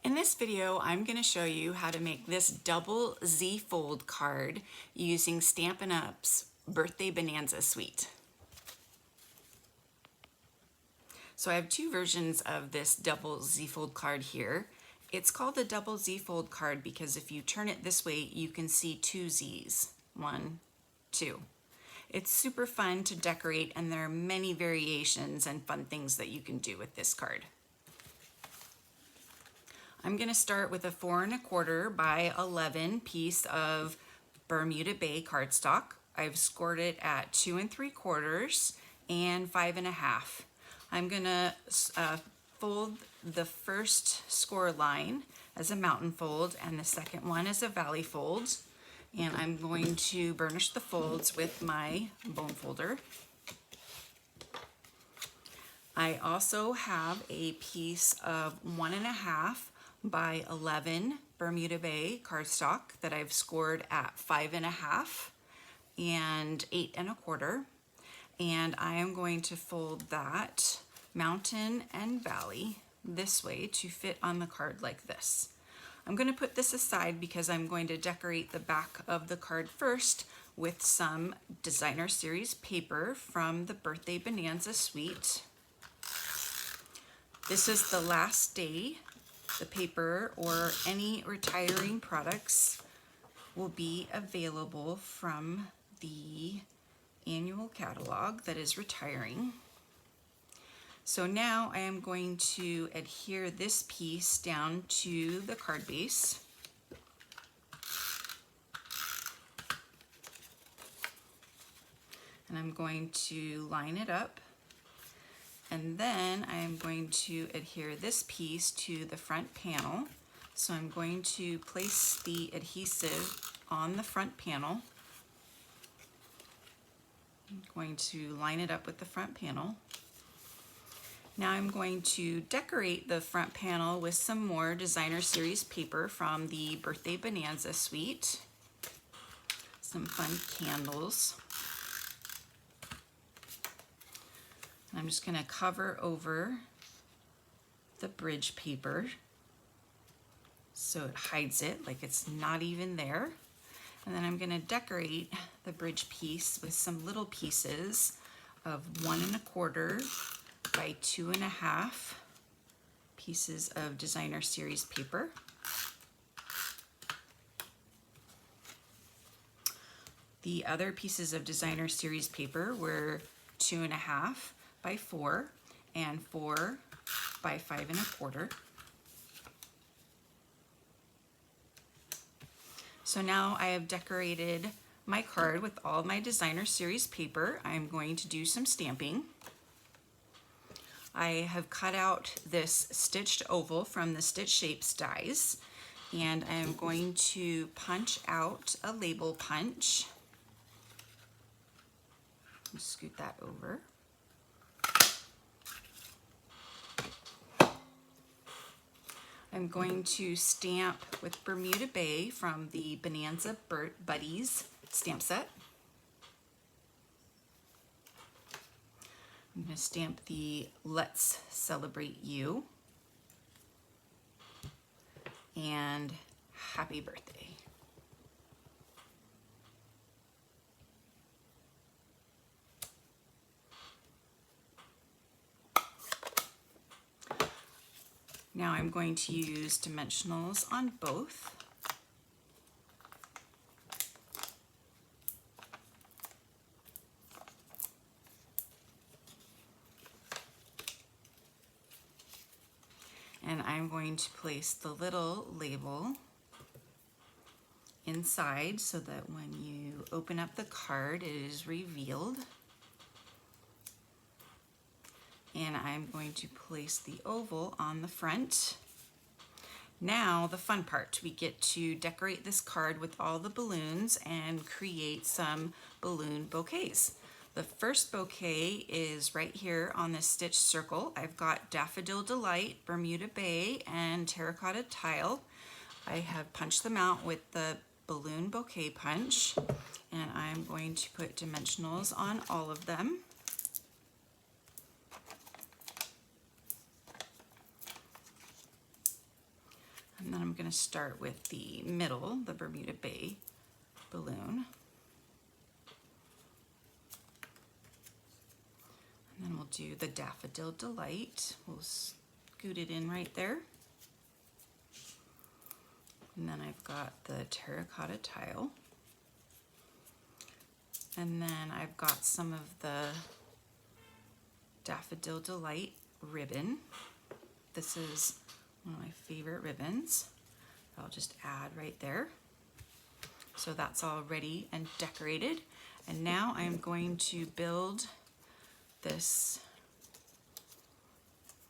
In this video, I'm going to show you how to make this double Z fold card using Stampin' Up's Birthday Bonanza Suite. So I have two versions of this double Z fold card here. It's called the double Z fold card because if you turn it this way, you can see two Z's. 1, 2. It's super fun to decorate, and there are many variations and fun things that you can do with this card. I'm going to start with a 4 1/4 by 11 piece of Bermuda Bay cardstock. I've scored it at 2 3/4 and 5 1/2. I'm going to fold the first score line as a mountain fold and the second one as a valley fold. And I'm going to burnish the folds with my bone folder. I also have a piece of 1 1/2 by 11 Bermuda Bay cardstock that I've scored at 5 1/2 and 8 1/4. And I am going to fold that mountain and valley this way to fit on the card like this. I'm going to put this aside because I'm going to decorate the back of the card first with some designer series paper from the Birthday Bonanza Suite. This is the last day. The paper or any retiring products will be available from the annual catalog that is retiring. So now I am going to adhere this piece down to the card base. And I'm going to line it up. And then I am going to adhere this piece to the front panel. So I'm going to place the adhesive on the front panel. I'm going to line it up with the front panel. Now I'm going to decorate the front panel with some more designer series paper from the Birthday Bonanza Suite. Some fun candles. I'm just going to cover over the bridge paper so it hides it like it's not even there. And then I'm going to decorate the bridge piece with some little pieces of 1 1/4 by 2 1/2 pieces of designer series paper. The other pieces of designer series paper were 2 1/2 by 4 and 4 by 5 1/4. So now I have decorated my card with all my designer series paper. I'm going to do some stamping. I have cut out this stitched oval from the Stitch Shapes dies, and I am going to punch out a label punch. Scoot that over. I'm going to stamp with Bermuda Bay from the Bonanza Buddies stamp set. I'm going to stamp the Let's Celebrate You and Happy Birthday. Now I'm going to use dimensionals on both. And I'm going to place the little label inside so that when you open up the card, it is revealed. And I'm going to place the oval on the front. Now the fun part, we get to decorate this card with all the balloons and create some balloon bouquets. The first bouquet is right here on this stitch circle. I've got Daffodil Delight, Bermuda Bay, and Terracotta Tile. I have punched them out with the balloon bouquet punch, and I'm going to put dimensionals on all of them. going to start with the middle, the Bermuda Bay balloon. And then we'll do the Daffodil Delight. We'll scoot it in right there. And then I've got the Terracotta Tile. And then I've got some of the Daffodil Delight ribbon. This is one of my favorite ribbons. I'll just add right there. So that's all ready and decorated. And now I'm going to build this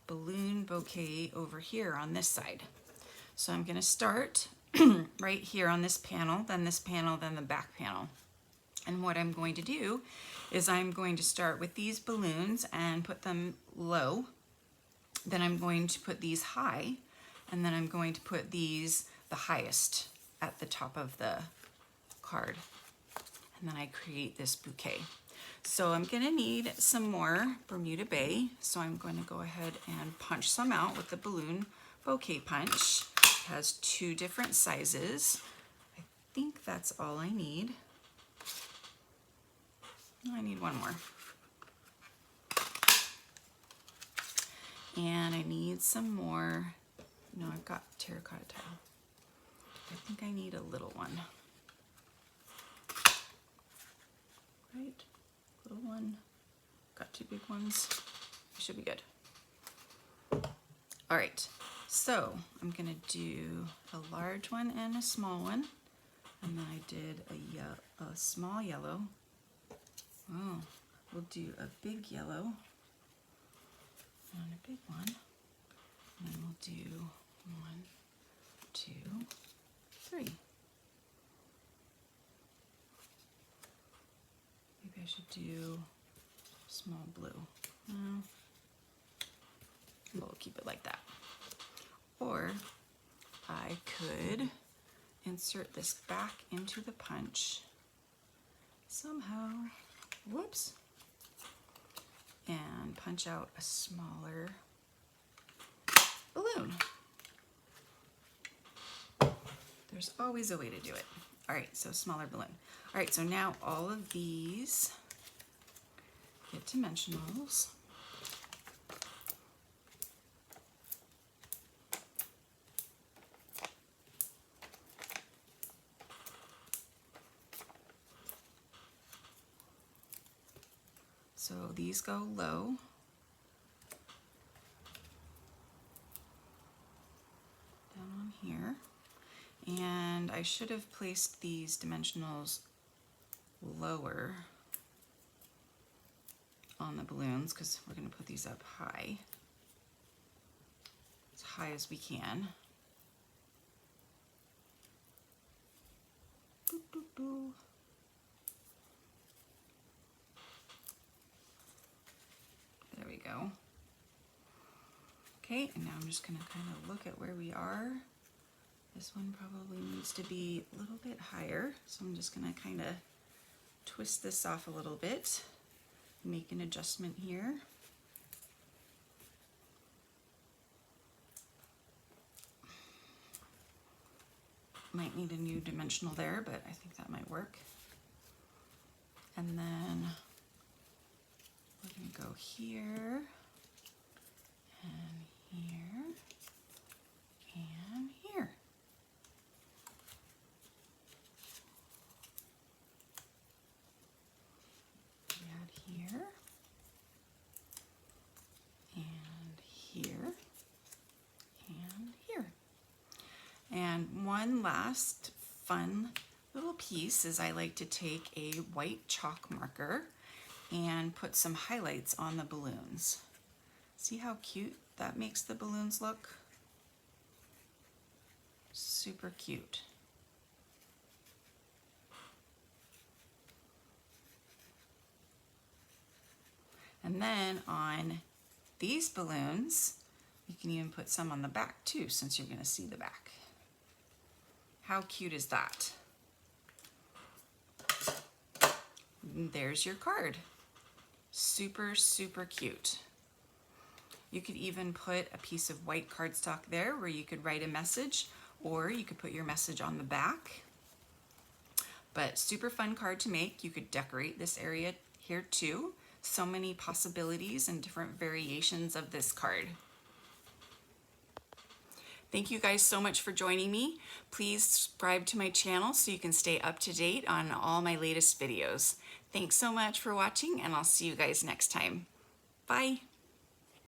balloon bouquet over here on this side. So I'm going to start right here on this panel, then the back panel. And what I'm going to do is I'm going to start with these balloons and put them low. Then I'm going to put these high, and then I'm going to put these the highest at the top of the card. And then I create this bouquet. So I'm going to need some more Bermuda Bay. So I'm going to go ahead and punch some out with the balloon bouquet punch. It has 2 different sizes. I think that's all I need. I need one more. And I need some more. No, I've got terracotta tile. I think I need a little one. Right? Little one. Got 2 big ones. Should be good. All right. So I'm gonna do a large one and a small one. And then I did a small yellow. Oh, we'll do a big yellow and a big one. And then we'll do 1, 2, 3. Maybe I should do small blue. No. We'll keep it like that. Or I could insert this back into the punch somehow. Whoops. And punch out a smaller balloon. There's always a way to do it. All right, so smaller balloon. All right, so now all of these get dimensionals. So these go low. Down on here. And I should have placed these dimensionals lower on the balloons because we're going to put these up high. As high as we can. Boop, boop, boop. There we go. Okay, and now I'm just going to kind of look at where we are. This one probably needs to be a little bit higher, so I'm just going to kind of twist this off a little bit, make an adjustment here. Might need a new dimensional there, but I think that might work. And then we're going to go here, and here, and here. Add here, and here, and here. And one last fun little piece is I like to take a white chalk marker and put some highlights on the balloons. See how cute that makes the balloons look? Super cute. And then on these balloons, you can even put some on the back too, since you're going to see the back. How cute is that? And there's your card. Super, super cute. You could even put a piece of white cardstock there where you could write a message, or you could put your message on the back. But super fun card to make. You could decorate this area here too. So many possibilities and different variations of this card. Thank you guys so much for joining me. Please subscribe to my channel so you can stay up to date on all my latest videos. Thanks so much for watching, and I'll see you guys next time. Bye.